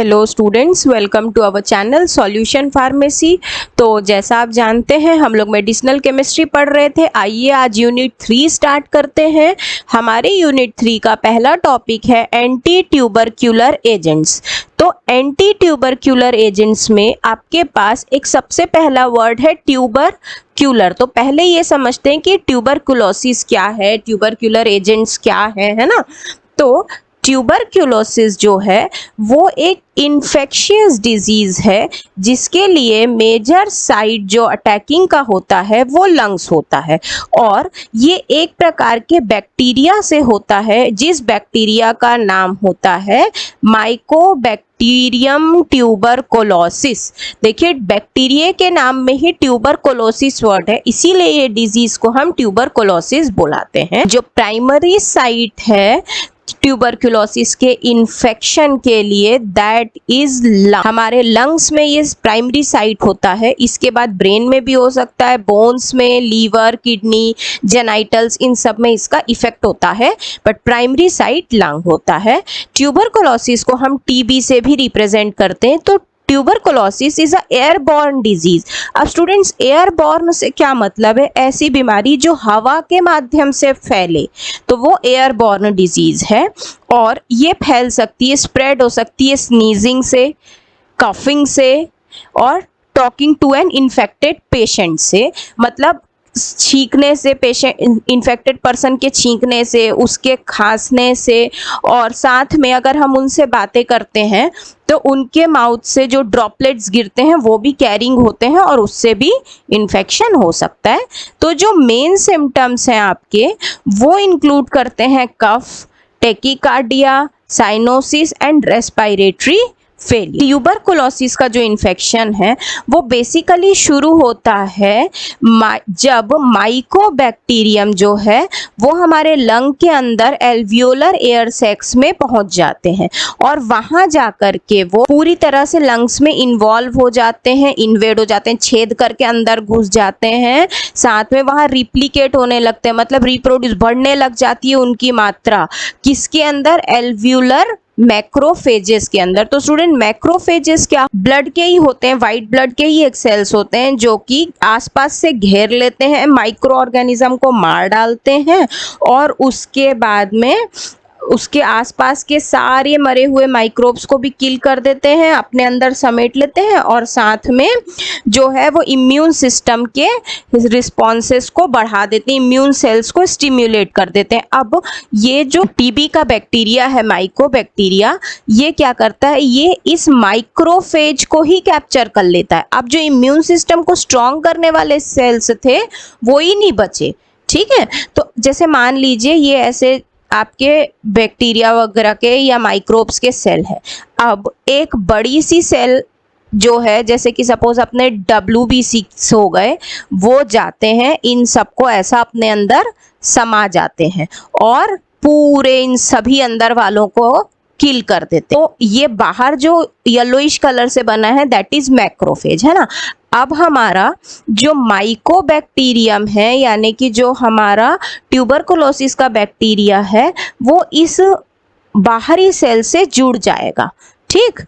Hello students, welcome to our channel solution pharmacy. तो जैसा आप जानते हैं हम लोग मेडिसिनल केमिस्ट्री पढ़ रहे थे। आइए आज यूनिट 3 स्टार्ट करते हैं। हमारे यूनिट 3 का पहला टॉपिक है एंटी ट्यूबरक्यूलर एजेंट्स। तो एंटी ट्यूबरक्यूलर एजेंट्स में आपके पास एक सबसे पहला वर्ड है ट्यूबरक्यूलर। तो पहले ये समझते हैं कि ट्यूबरकुलोसिस क्या है, ट्यूबरक्यूलर एजेंट्स क्या है ना। तो ट्यूबरक्यूलोसिस जो है वो एक इन्फेक्शियस डिजीज है जिसके लिए मेजर साइट जो अटैकिंग का होता है वो लंग्स होता है, और ये एक प्रकार के बैक्टीरिया से होता है जिस बैक्टीरिया का नाम होता है माइकोबैक्टीरियम ट्यूबरकुलोसिस। देखिए बैक्टीरिया के नाम में ही ट्यूबरकुलोसिस वर्ड है, इसीलिए ये डिजीज को हम ट्यूबरकुलोसिस बुलाते हैं। जो प्राइमरी साइट है ट्यूबरकुलोसिस के इन्फेक्शन के लिए दैट इज लंग। हमारे लंग्स में ये प्राइमरी साइट होता है। इसके बाद ब्रेन में भी हो सकता है, बोन्स में, लीवर, किडनी, जेनाइटल्स, इन सब में इसका इफेक्ट होता है, बट प्राइमरी साइट लंग होता है। ट्यूबरकुलोसिस को हम टीबी से भी रिप्रेजेंट करते हैं। तो tuberculosis is a airborne disease. अब स्टूडेंट्स, एयरबॉर्न से क्या मतलब है? ऐसी बीमारी जो हवा के माध्यम से फैले, तो वो एयरबॉर्न डिजीज है। और ये फैल सकती है, स्प्रेड हो सकती है स्नीजिंग से, कफिंग से और talking to an infected patient से। मतलब छींकने से, पेशेंट इन्फेक्टेड पर्सन के छींकने से, उसके खांसने से, और साथ में अगर हम उनसे बातें करते हैं तो उनके माउथ से जो ड्रॉपलेट्स गिरते हैं वो भी कैरिंग होते हैं और उससे भी इन्फेक्शन हो सकता है। तो जो मेन सिम्टम्स हैं आपके वो इंक्लूड करते हैं cough, tachycardia, cyanosis and respiratory failure. Tuberculosis का जो इन्फेक्शन है वो बेसिकली शुरू होता है जब माइकोबैक्टीरियम जो है वो हमारे लंग के अंदर एल्वियोलर एयर सैक्स में पहुंच जाते हैं, और वहां जाकर के वो पूरी तरह से लंग्स में इन्वॉल्व हो जाते हैं, इन्वेड हो जाते हैं, छेद करके अंदर घुस जाते हैं। साथ में वहां रिप्लिकेट होने लगते हैं, मतलब रिप्रोड्यूस, बढ़ने लग जाती है उनकी मात्रा। किसके अंदर? एल्वियोलर मैक्रोफेजेस के अंदर। तो स्टूडेंट, मैक्रोफेजेस क्या? ब्लड के ही होते हैं, वाइट ब्लड के ही एक सेल्स होते हैं जो कि आसपास से घेर लेते हैं, माइक्रो ऑर्गेनिज्म को मार डालते हैं, और उसके बाद में उसके आसपास के सारे मरे हुए माइक्रोब्स को भी किल कर देते हैं, अपने अंदर समेट लेते हैं, और साथ में जो है वो इम्यून सिस्टम के रिस्पॉन्सेस को बढ़ा देते हैं, इम्यून सेल्स को स्टिम्युलेट कर देते हैं। अब ये जो टीबी का बैक्टीरिया है, माइकोबैक्टीरिया, ये क्या करता है? ये इस माइक्रोफेज को ही कैप्चर कर लेता है। अब जो इम्यून सिस्टम को स्ट्रॉन्ग करने वाले सेल्स थे वो ही नहीं बचे, ठीक है। तो जैसे मान लीजिए ये ऐसे आपके बैक्टीरिया वगैरह के या माइक्रोब्स के सेल है। अब एक बड़ी सी सेल जो है, जैसे कि सपोज अपने WBC हो गए, वो जाते हैं, इन सबको ऐसा अपने अंदर समा जाते हैं और पूरे इन सभी अंदर वालों को किल कर देते। तो ये बाहर जो येलोइश कलर से बना है दैट इज मैक्रोफेज, है ना। अब हमारा जो माइकोबैक्टीरियम है, यानी कि जो हमारा ट्यूबरकुलोसिस का बैक्टीरिया है, वो इस बाहरी सेल से जुड़ जाएगा, ठीक।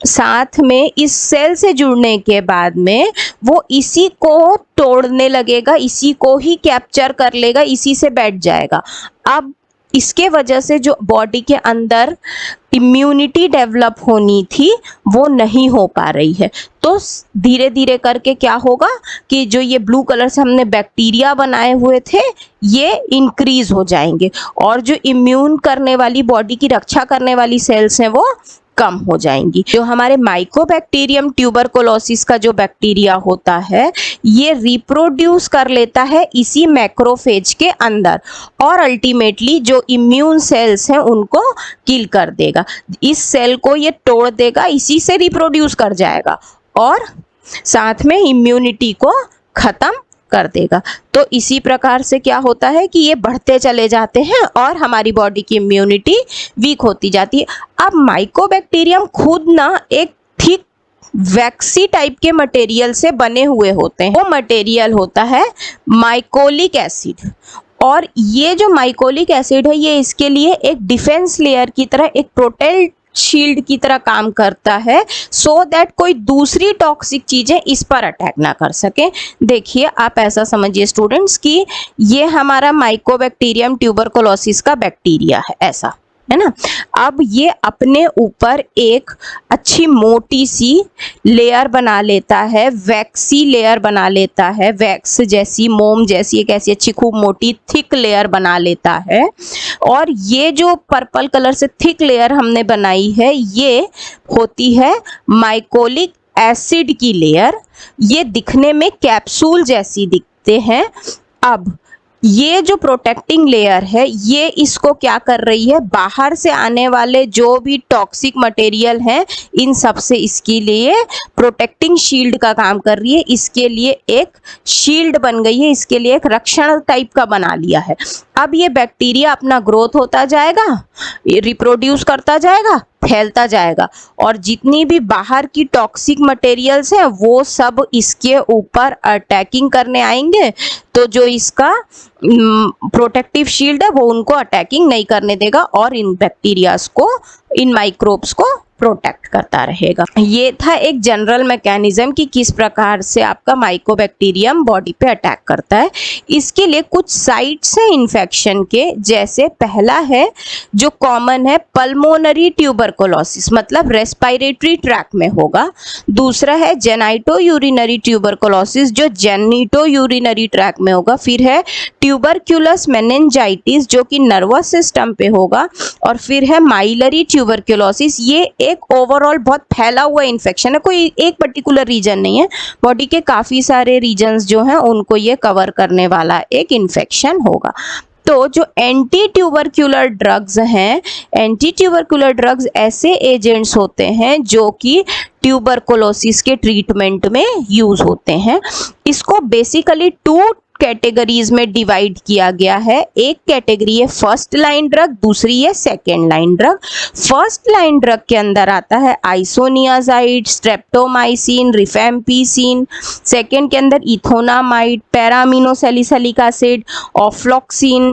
साथ में इस सेल से जुड़ने के बाद में वो इसी को तोड़ने लगेगा, इसी को ही कैप्चर कर लेगा, इसी से बैठ जाएगा। अब इसके वजह से जो बॉडी के अंदर इम्यूनिटी डेवलप होनी थी वो नहीं हो पा रही है। तो धीरे धीरे करके क्या होगा कि जो ये ब्लू कलर से हमने बैक्टीरिया बनाए हुए थे ये इंक्रीज हो जाएंगे, और जो इम्यून करने वाली, बॉडी की रक्षा करने वाली सेल्स हैं वो कम हो जाएंगी। जो हमारे माइकोबैक्टीरियम ट्यूबरकुलोसिस का जो बैक्टीरिया होता है ये रिप्रोड्यूस कर लेता है इसी मैक्रोफेज के अंदर, और अल्टीमेटली जो इम्यून सेल्स हैं उनको किल कर देगा। इस सेल को ये तोड़ देगा, इसी से रिप्रोड्यूस कर जाएगा और साथ में इम्यूनिटी को खत्म कर देगा। तो इसी प्रकार से क्या होता है कि ये बढ़ते चले जाते हैं और हमारी बॉडी की इम्यूनिटी वीक होती जाती है। अब माइकोबैक्टीरियम खुद ना एक थिक वैक्सी टाइप के मटेरियल से बने हुए होते हैं। वो मटेरियल होता है माइकोलिक एसिड, और ये जो माइकोलिक एसिड है ये इसके लिए एक डिफेंस लेयर की तरह, एक शील्ड की तरह काम करता है, सो दैट कोई दूसरी टॉक्सिक चीजें इस पर अटैक ना कर सके। देखिए आप ऐसा समझिए स्टूडेंट्स कि ये हमारा माइकोबैक्टीरियम ट्यूबरकुलोसिस का बैक्टीरिया है, ऐसा है ना। अब ये अपने ऊपर एक अच्छी मोटी सी लेयर बना लेता है, वैक्सी लेयर बना लेता है, वैक्स जैसी, मोम जैसी एक ऐसी अच्छी खूब मोटी थिक लेयर बना लेता है। और ये जो पर्पल कलर से थिक लेयर हमने बनाई है, ये होती है माइकोलिक एसिड की लेयर। ये दिखने में कैप्सूल जैसी दिखते हैं। अब ये जो प्रोटेक्टिंग लेयर है, ये इसको क्या कर रही है, बाहर से आने वाले जो भी टॉक्सिक मटेरियल हैं इन सब से इसके लिए प्रोटेक्टिंग शील्ड का काम कर रही है। इसके लिए एक शील्ड बन गई है, इसके लिए एक रक्षण टाइप का बना लिया है। अब ये बैक्टीरिया अपना ग्रोथ होता जाएगा, रिप्रोड्यूस करता जाएगा, फैलता जाएगा, और जितनी भी बाहर की टॉक्सिक मटेरियल्स हैं वो सब इसके ऊपर अटैकिंग करने आएंगे। तो जो इसका प्रोटेक्टिव शील्ड है वो उनको अटैकिंग नहीं करने देगा और इन बैक्टीरियाज को, इन माइक्रोब्स को प्रोटेक्ट करता रहेगा। ये था एक जनरल मैकेनिज्म कि किस प्रकार से आपका माइकोबैक्टीरियम बॉडी पे अटैक करता है। इसके लिए कुछ साइट्स हैं इन्फेक्शन के, जैसे पहला है जो कॉमन है पल्मोनरी ट्यूबरकुलोसिस, मतलब रेस्पिरेटरी ट्रैक में होगा। दूसरा है जेनाइटो यूरिनरी ट्यूबरकुलोसिस, जो जेनिटो यूरिनरी ट्रैक में होगा। फिर है ट्यूबरक्यूलस मेनिंजाइटिस, जो कि नर्वस सिस्टम पे होगा। और फिर है माइलरी ट्यूबरकुलोसिस। ये एक ओवरऑल बहुत फैला हुआ इन्फेक्शन है, कोई एक पर्टिकुलर रीजन नहीं है, बॉडी के काफ़ी सारे रीजन्स जो हैं उनको ये कवर करने वाला एक इन्फेक्शन होगा। तो जो एंटी ट्यूबरक्यूलर ड्रग्स हैं, एंटी ट्यूबरक्यूलर ड्रग्स ऐसे एजेंट्स होते हैं जो कि ट्यूबरकुलोसिस के ट्रीटमेंट में यूज होते हैं। इसको बेसिकली टू कैटेगरीज में डिवाइड किया गया है। एक कैटेगरी है फर्स्ट लाइन ड्रग, दूसरी है second line drug. First line drug के अंदर आता है आइसोनियाजाइड, स्ट्रेप्टोमाइसिन, रिफेम्पिसिन। सेकेंड के अंदर इथोनामाइड, पैरामिनोसैलिसिलिक एसिड, ऑफ्लॉक्सिन,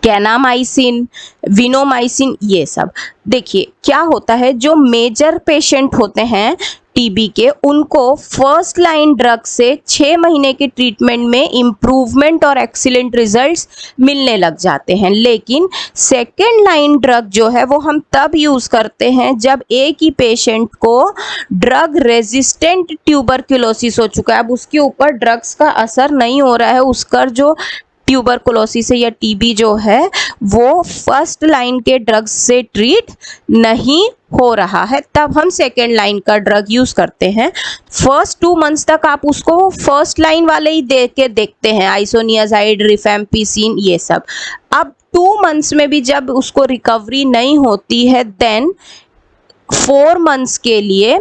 कैनामाइसिन, विनोमाइसिन, ये सब। देखिए क्या होता है, जो मेजर पेशेंट होते हैं टीबी के, उनको फर्स्ट लाइन ड्रग से 6 महीने के ट्रीटमेंट में इम्प्रूवमेंट और एक्सीलेंट रिजल्ट्स मिलने लग जाते हैं। लेकिन सेकेंड लाइन ड्रग जो है वो हम तब यूज़ करते हैं जब एक ही पेशेंट को ड्रग रेजिस्टेंट ट्यूबरकुलोसिस हो चुका है। अब उसके ऊपर ड्रग्स का असर नहीं हो रहा है, उसका जो ट्यूबरकुलोसिस है या टीबी जो है वो फर्स्ट लाइन के ड्रग्स से ट्रीट नहीं हो रहा है, तब हम सेकेंड लाइन का ड्रग यूज करते हैं। फर्स्ट 2 मंथ्स तक आप उसको फर्स्ट लाइन वाले ही दे के देखते हैं, आइसोनियाजाइड, रिफेम्पिसिन, ये सब। अब 2 मंथ्स में भी जब उसको रिकवरी नहीं होती है, देन 4 मंथ्स के लिए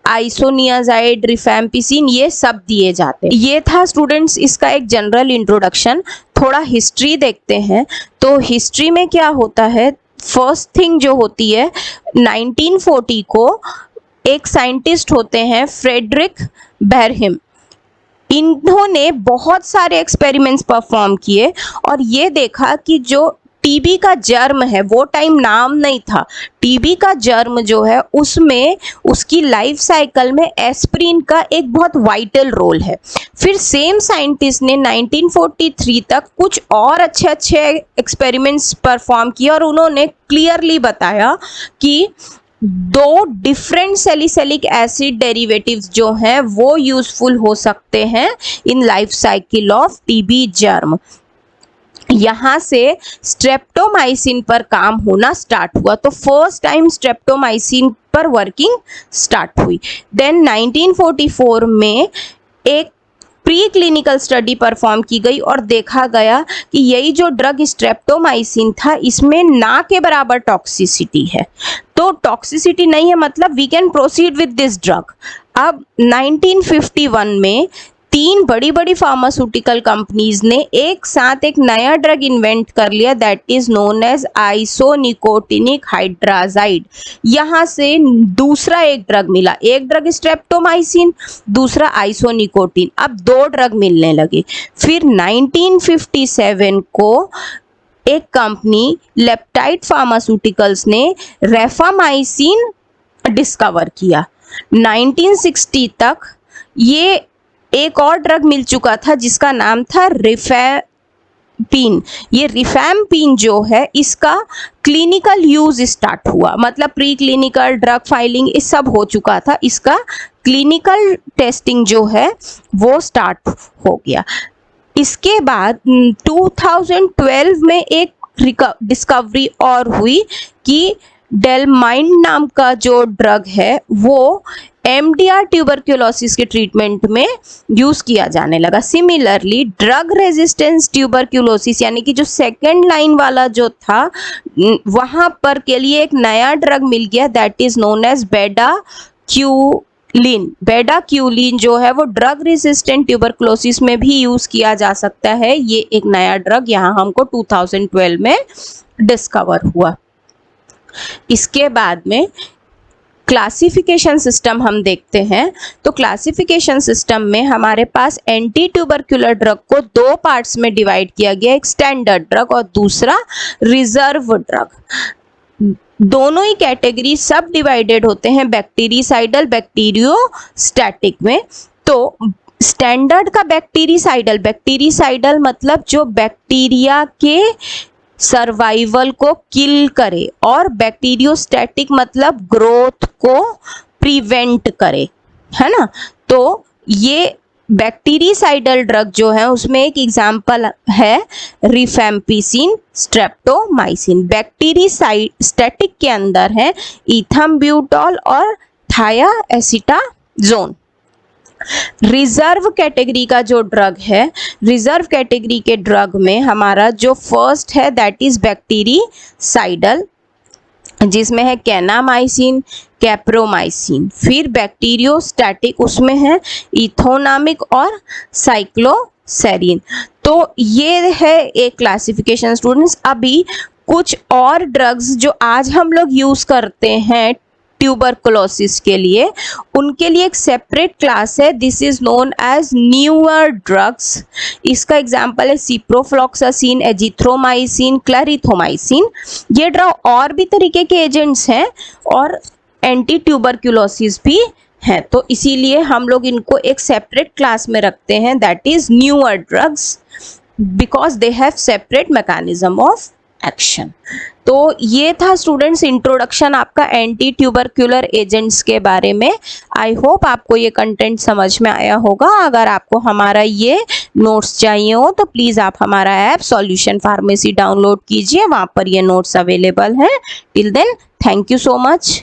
आइसोनियाजाइड, रिफेम्पिसिन, ये सब दिए जाते हैं। ये था स्टूडेंट्स इसका एक जनरल इंट्रोडक्शन। थोड़ा हिस्ट्री देखते हैं। तो हिस्ट्री में क्या होता है, फर्स्ट थिंग जो होती है 1940 को एक साइंटिस्ट होते हैं फ्रेडरिक बेरहिम। इन्होंने बहुत सारे एक्सपेरिमेंट्स परफॉर्म किए और ये देखा कि जो टीबी का जर्म है, वो टाइम नाम नहीं था, टीबी का जर्म जो है उसमें उसकी लाइफ साइकिल में एस्प्रिन का एक बहुत वाइटल रोल है। फिर सेम साइंटिस्ट ने 1943 तक कुछ और अच्छे एक्सपेरिमेंट्स परफॉर्म किए और उन्होंने क्लियरली बताया कि 2 डिफरेंट सैलिसिलिक एसिड डेरिवेटिव्स जो हैं वो यूजफुल हो सकते हैं in life cycle of TB germ. यहाँ से स्ट्रेप्टोमाइसिन पर काम होना स्टार्ट हुआ। तो फर्स्ट टाइम स्ट्रेप्टोमाइसिन पर वर्किंग स्टार्ट हुई। देन 1944 में एक प्री क्लिनिकल स्टडी परफॉर्म की गई और देखा गया कि यही जो ड्रग स्ट्रेप्टोमाइसिन था इसमें ना के बराबर टॉक्सिसिटी है। तो टॉक्सिसिटी नहीं है मतलब we can proceed with this drug. अब 1951 में 3 बड़ी बड़ी फार्मास्यूटिकल कंपनीज ने एक साथ एक नया ड्रग इन्वेंट कर लिया, that is known as isonicotinic hydrazide. यहाँ से दूसरा एक ड्रग मिला, एक ड्रग स्ट्रेप्टोमाइसिन, दूसरा आइसोनिकोटिन। अब 2 ड्रग मिलने लगे। फिर 1957 को एक कंपनी लेप्टाइड फार्मास्यूटिकल्स ने रेफामाइसिन डिस्कवर किया। 1960 तक ये एक और ड्रग मिल चुका था जिसका नाम था रिफैम्पिन। ये रिफैम्पिन जो है इसका क्लिनिकल यूज स्टार्ट हुआ, मतलब प्री क्लिनिकल ड्रग फाइलिंग ये सब हो चुका था, इसका क्लिनिकल टेस्टिंग जो है वो स्टार्ट हो गया। इसके बाद 2012 में एक डिस्कवरी और हुई कि डेलमाइन नाम का जो ड्रग है वो MDR ट्यूबरक्यूलोसिस के ट्रीटमेंट में यूज किया जाने लगा। सिमिलरली ड्रग रेजिस्टेंस ट्यूबरक्यूलोसिस यानी कि जो सेकेंड लाइन वाला जो था वहां पर के लिए एक नया ड्रग मिल गया, दैट इज नोन एज बेडाक्यूलिन जो है वो ड्रग रेजिस्टेंट ट्यूबरक्लोसिस में भी यूज किया जा सकता है। ये एक नया ड्रग यहाँ हमको 2012 में डिस्कवर हुआ। इसके बाद में क्लासिफिकेशन सिस्टम हम देखते हैं, तो क्लासिफिकेशन सिस्टम में हमारे पास एंटी ट्यूबरक्युलर ड्रग को दो पार्ट्स में डिवाइड किया गया, एक स्टैंडर्ड ड्रग और दूसरा रिजर्व ड्रग। दोनों ही कैटेगरी सब डिवाइडेड होते हैं बैक्टीरिसाइडल बैक्टीरियोस्टैटिक में। तो स्टैंडर्ड का बैक्टीरिसाइडल मतलब जो बैक्टीरिया के सर्वाइवल को किल करे, और बैक्टीरियोस्टैटिक मतलब ग्रोथ को प्रिवेंट करे, है ना। तो ये बैक्टीरिसाइडल ड्रग जो है उसमें एक एग्जाम्पल है रिफैम्पिसिन, स्ट्रेप्टोमाइसिन। बैक्टीरियोस्टैटिक के अंदर है इथम्ब्यूटॉल और थायाएसिटाजोन। रिजर्व कैटेगरी का जो ड्रग है, रिजर्व कैटेगरी के ड्रग में हमारा जो फर्स्ट है दैट इज बैक्टीरिसाइडल, जिसमें है कैनामाइसिन, कैप्रोमाइसिन। फिर बैक्टीरियोस्टैटिक उसमें है इथोनामिक और साइक्लोसेरिन। तो ये है एक क्लासिफिकेशन स्टूडेंट्स। अभी कुछ और ड्रग्स जो आज हम लोग यूज करते हैं ट्यूबरकुलोसिस के लिए, उनके लिए एक सेपरेट क्लास है, this is known as newer drugs. इसका एग्जांपल है सिप्रोफ्लॉक्सासिन, एजिथ्रोमाइसिन, क्लैरिथोमाइसिन। ये ड्रग और भी तरीके के एजेंट्स हैं और एंटी ट्यूबरकुलोसिस भी हैं, तो इसीलिए हम लोग इनको एक सेपरेट क्लास में रखते हैं, that is newer drugs, because they have separate mechanism of action. तो ये था स्टूडेंट्स इंट्रोडक्शन आपका एंटी ट्यूबरक्युलर एजेंट्स के बारे में। आई होप आपको ये कंटेंट समझ में आया होगा। अगर आपको हमारा ये नोट्स चाहिए हो तो प्लीज़ आप हमारा ऐप सॉल्यूशन फार्मेसी डाउनलोड कीजिए, वहाँ पर ये नोट्स अवेलेबल हैं। Till then thank you so much.